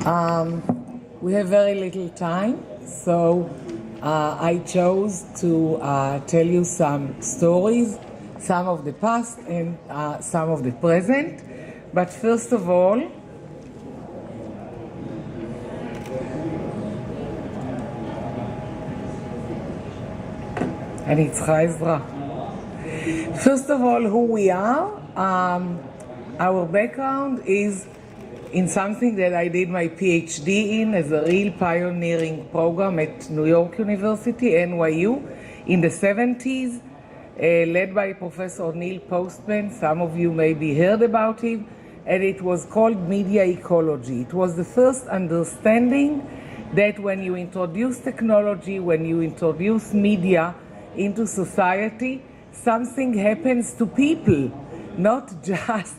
We have very little time, so I chose to tell you some stories, some of the past and some of the present. But first of all, אני צריכה עזרה. First of all, who we are. Our background is in something that I did my PhD in as a real pioneering program at New York University, NYU, in the 70s, led by Professor Neil Postman. Some of you maybe heard about him, and it was called media ecology. It was the first understanding that when you introduce technology, when you introduce media into society, something happens to people, not just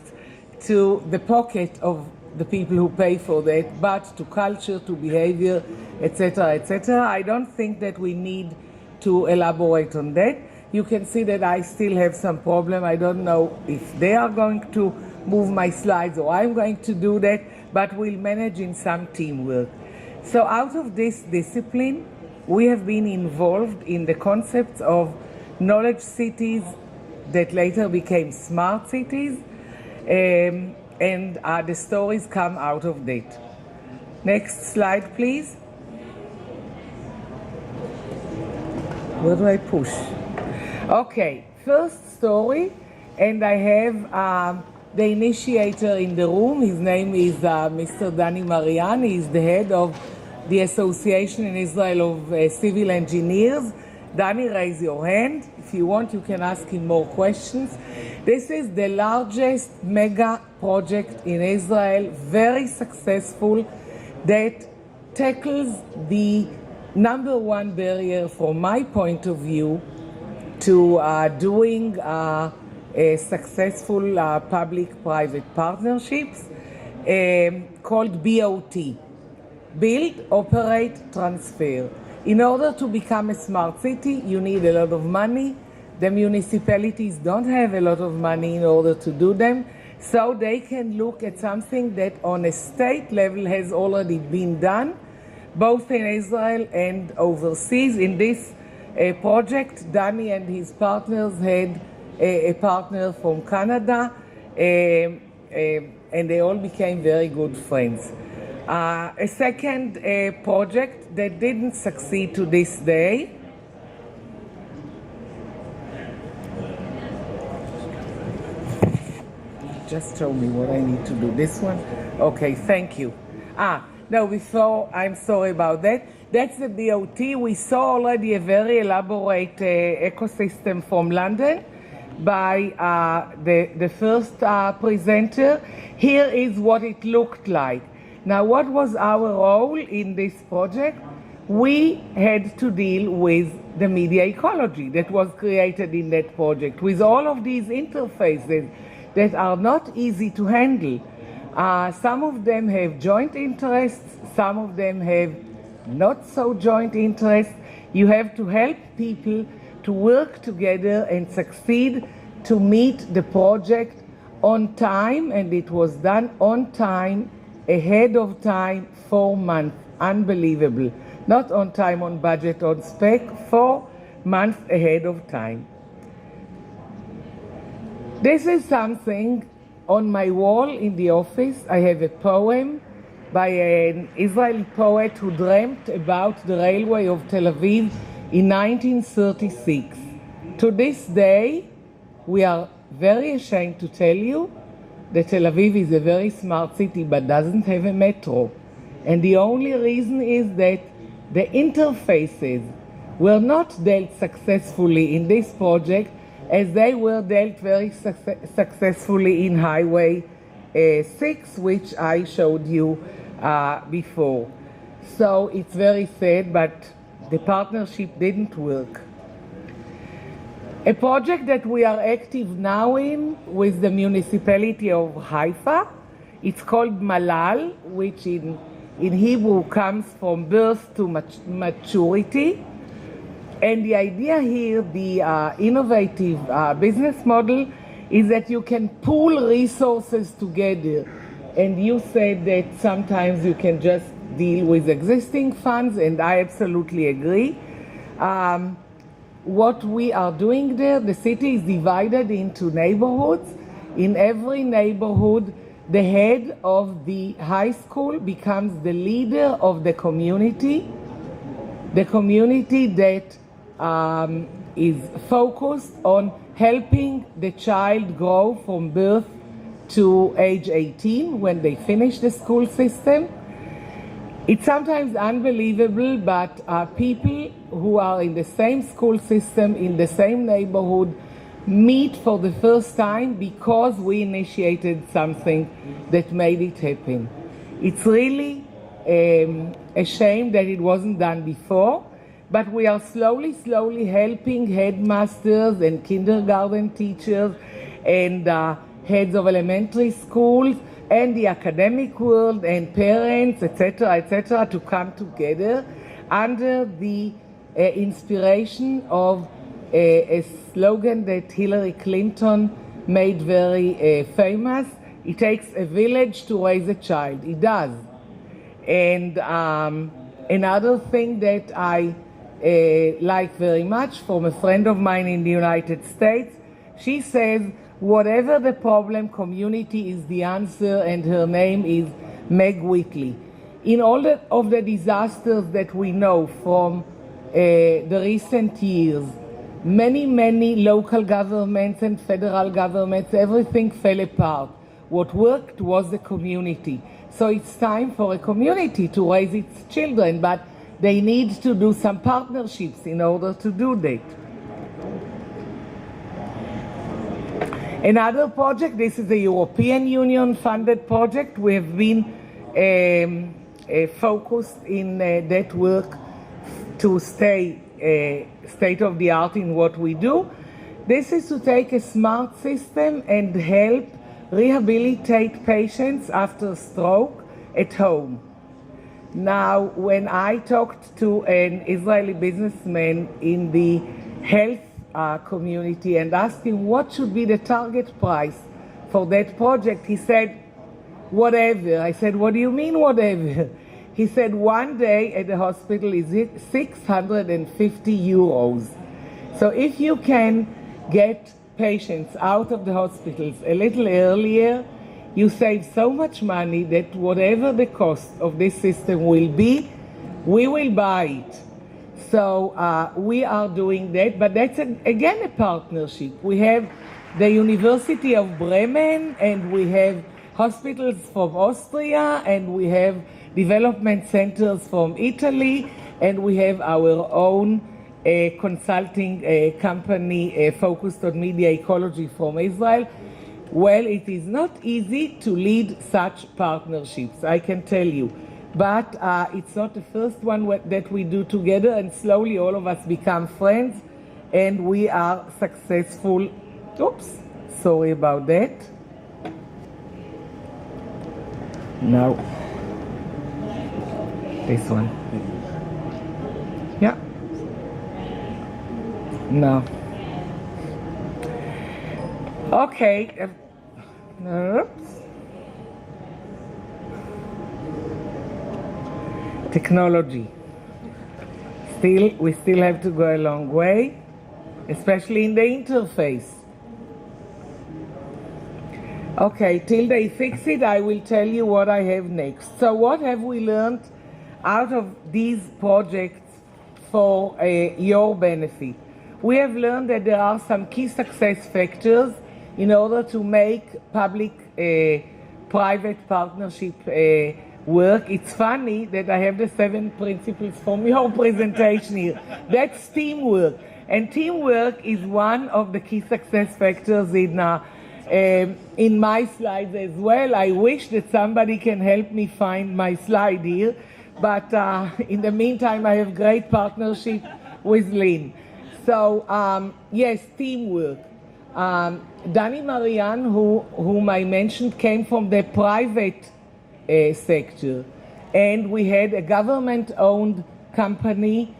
to the pocket of the people who pay for that, but to culture, to behavior, etc., etc. I don't think that we need to elaborate on that. You can see that I still have some problem. I don't know if they are going to move my slides or I'm going to do that, but we'll manage in some teamwork. So out of this discipline, we have been involved in the concepts of knowledge cities that later became smart cities, and the stories come out of that. Next slide, please. Where do I push? Okay, first story, and I have the initiator in the room. His name is Mr. Danny Marian. He is the head of the Association in Israel of Civil Engineers. Danny, raise your hand. If you want, you can ask him more questions. This is the largest mega project in Israel, very successful, that tackles the number one barrier from my point of view to doing a successful public-private partnerships called BOT, Build, Operate, Transfer. In order to become a smart city, you need a lot of money. The municipalities don't have a lot of money in order to do them, so they can look at something that on a state level has already been done, both in Israel and overseas. In this project, Danny and his partners had a partner from Canada, and they all became very good friends. A second project that didn't succeed to this day just show me what I need to do. This one? Okay, thank you. No, before, I'm sorry about that. That's the BOT. We saw already a very elaborate ecosystem from London by the first presenter. Here is what it looked like. Now, what was our role in this project? We had to deal with the media ecology that was created in that project, with all of these interfaces that are not easy to handle. Some of them have joint interests, some of them have not so joint interests. You have to help people to work together and succeed to meet the project on time, and it was done on time, ahead of time, 4 months. Unbelievable. Not on time, on budget, on spec, 4 months ahead of time. This is something on my wall in the office. I have a poem by an Israeli poet who dreamt about the railway of Tel Aviv in 1936. To this day, we are very ashamed to tell you that Tel Aviv is a very smart city but doesn't have a metro. And the only reason is that the interfaces were not dealt successfully in this project as they were dealt very successfully in Highway 6, which I showed you before. So it's very sad, but the partnership didn't work. A project that we are active now in with the municipality of Haifa, it's called Malal, which in Hebrew comes from birth to maturity. And the idea here, the innovative business model, is that you can pool resources together. and you said that sometimes you can just deal with existing funds, and I absolutely agree. What we are doing there, the city is divided into neighborhoods. In every neighborhood, the head of the high school becomes the leader of the community that is focused on helping the child grow from birth to age 18 when they finish the school system. It's sometimes unbelievable, but people who are in the same school system, in the same neighborhood, meet for the first time because we initiated something that made it happen. It's really a shame that it wasn't done before, but we are slowly helping headmasters and kindergarten teachers and heads of elementary schools and the academic world and parents, etc., to come together under the inspiration of a slogan that Hillary Clinton made very famous. It takes a village to raise a child. It does. And another thing that I like very much from a friend of mine in the United States, she says, whatever the problem, community is the answer, and her name is Meg Whitley. In all of the disasters that we know from the recent years, many local governments and federal governments, everything fell apart. What worked was the community. So it's time for a community to raise its children, but they need to do some partnerships in order to do that. Another project, this is a European Union funded project. We have been focused in that work to stay state of the art in what we do. This is to take a smart system and help rehabilitate patients after stroke at home. Now, when I talked to an Israeli businessman in the health community and asked him what should be the target price for that project, he said, whatever. I said, what do you mean, whatever? He said, one day at the hospital is 650 euros. So if you can get patients out of the hospitals a little earlier, you save so much money that whatever the cost of this system will be, we will buy it. So we are doing that, but that's again a partnership. We have the University of Bremen, and we have hospitals from Austria, and we have development centers from Italy, and we have our own consulting company focused on media ecology from Israel. Well, it is not easy to lead such partnerships, I can tell you. But it's not the first one that we do together, and slowly all of us become friends, and we are successful. Oops, sorry about that. No. This one. Yeah. No. Okay. Oops. Technology. We still have to go a long way, especially in the interface. Okay, till they fix it, I will tell you what I have next. So what have we learned out of these projects for your benefit? We have learned that there are some key success factors in order to make public-private partnership work. It's funny that I have the 7 principles from your presentation here. That's teamwork. And teamwork is one of the key success factors in my slides as well. I wish that somebody can help me find my slide here. But in the meantime, I have great partnership with Lynn. So, yes, teamwork. Dani Marian, whom I mentioned, came from the private sector. And we had a government-owned company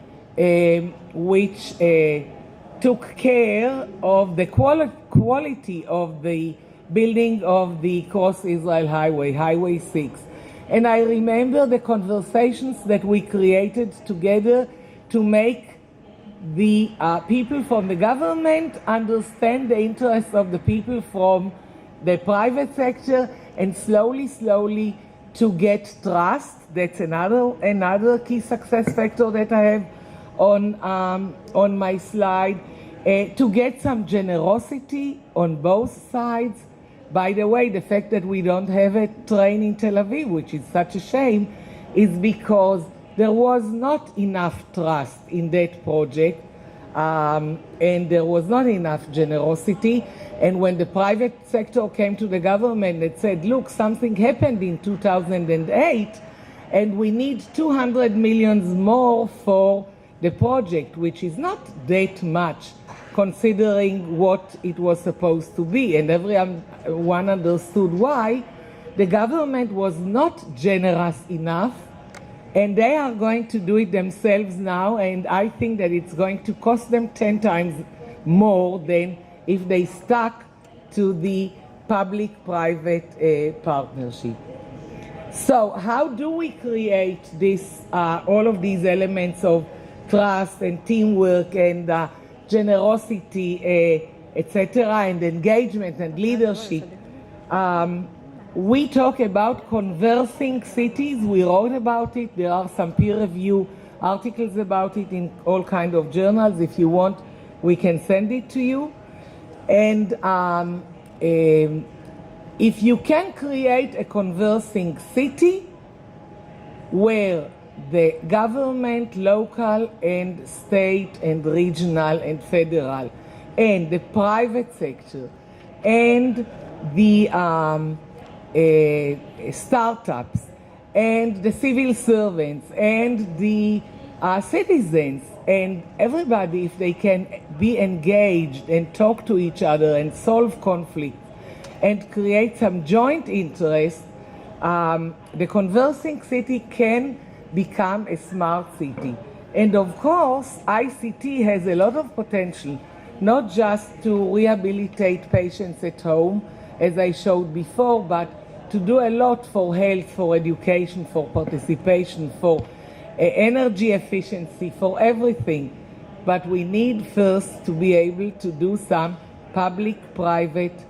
which took care of the quality of the building of the Cross Israel Highway, Highway 6. And I remember the conversations that we created together to make the people from the government understand the interests of the people from the private sector, and slowly to get trust. That's another key success factor that I have on my slide. To get some generosity on both sides. By the way, the fact that we don't have a train in Tel Aviv, which is such a shame, is because there was not enough trust in that project, and there was not enough generosity. And when the private sector came to the government and said, look, something happened in 2008, and we need 200 million more for the project, which is not that much, considering what it was supposed to be, and everyone understood why. The government was not generous enough, and they are going to do it themselves now, and I think that it's going to cost them 10 times more than if they stuck to the public-private partnership. So how do we create this, all of these elements of trust and teamwork and generosity, etc., and engagement and leadership? We talk about conversing cities. We wrote about it. There are some peer review articles about it in all kinds of journals. If you want, we can send it to you. And if you can create a conversing city where the government, local and state and regional and federal, and the private sector, and the startups, and the civil servants, and the citizens, and everybody, if they can be engaged and talk to each other and solve conflict and create some joint interest, the conversing city can become a smart city. And of course, ICT has a lot of potential, not just to rehabilitate patients at home, as I showed before, but to do a lot for health, for education, for participation, for energy efficiency, for everything. But we need first to be able to do some public-private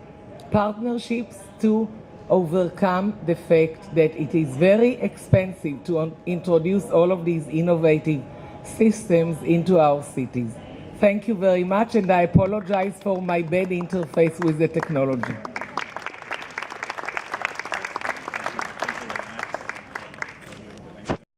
partnerships to overcome the fact that it is very expensive to introduce all of these innovative systems into our cities. Thank you very much, and I apologize for my bad interface with the technology.